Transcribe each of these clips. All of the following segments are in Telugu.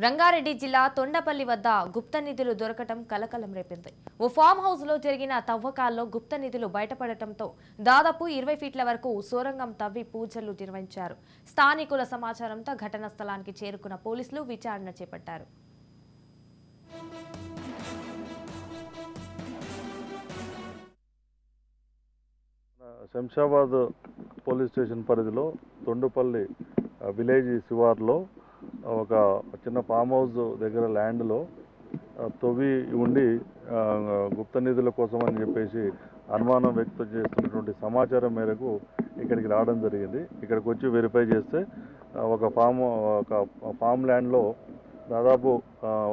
రంగారెడ్డి జిల్లా తొండపల్లి వద్ద గుప్త నిధులు దొరకటం కలకలం రేపింది. ఓ ఫామ్ హౌస్ లో జరిగిన తవ్వకాల్లో గుప్త నిధులు బయటపడటంతో దాదాపు 20 ఫీట్ల వరకు సొరంగం తవ్వి పూజలు నిర్వహించారు. స్థానికుల సమాచారంతో ఘటనా స్థలానికి చేరుకున్న పోలీసులు విచారణ చేపట్టారు. శంషాబాద్ పోలీస్ స్టేషన్ పరిధిలో తొండుపల్లి విలేజ్ శివార్లో ఒక చిన్న ఫామ్ హౌస్ దగ్గర ల్యాండ్లో తవ్వి ఉండి గుప్త నిధుల కోసం అని చెప్పేసి అనుమానం వ్యక్తం చేస్తున్నటువంటి సమాచారం మేరకు ఇక్కడికి రావడం జరిగింది. ఇక్కడికి వచ్చి వెరిఫై చేస్తే ఒక ఫామ్ ల్యాండ్లో దాదాపు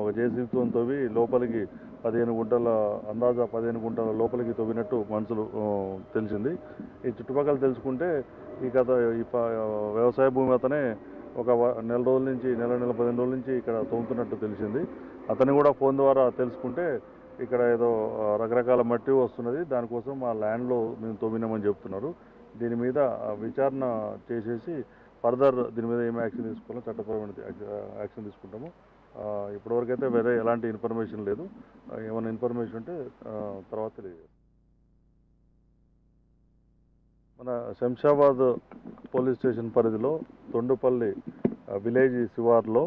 ఒక జేసీబీతో తవ్వి లోపలికి 15 గుంటల అందాజా 15 గుంటల లోపలికి తవ్వినట్టు మనుషులు తెలిసింది. ఈ చుట్టుపక్కల తెలుసుకుంటే ఈ వ్యవసాయ భూమి అతనే ఒక నెల 15 రోజుల నుంచి ఇక్కడ తవ్వుతున్నట్టు తెలిసింది. అతన్ని కూడా ఫోన్ ద్వారా తెలుసుకుంటే ఇక్కడ ఏదో రకరకాల మట్టి వస్తున్నది, దానికోసం మా ల్యాండ్లో మేము తవ్వినామని చెప్తున్నారు. దీని మీద విచారణ చేసేసి ఫర్దర్ దీని మీద ఏమి యాక్షన్ తీసుకోవాలో చట్టపరమైన యాక్షన్ తీసుకుంటాము. ఇప్పటివరకు అయితే వేరే ఎలాంటి ఇన్ఫర్మేషన్ లేదు. ఏమైనా ఇన్ఫర్మేషన్ ఉంటే తర్వాత తెలియదు. మన శంషాబాద్ పోలీస్ స్టేషన్ పరిధిలో తొండుపల్లి విలేజ్ శివార్లో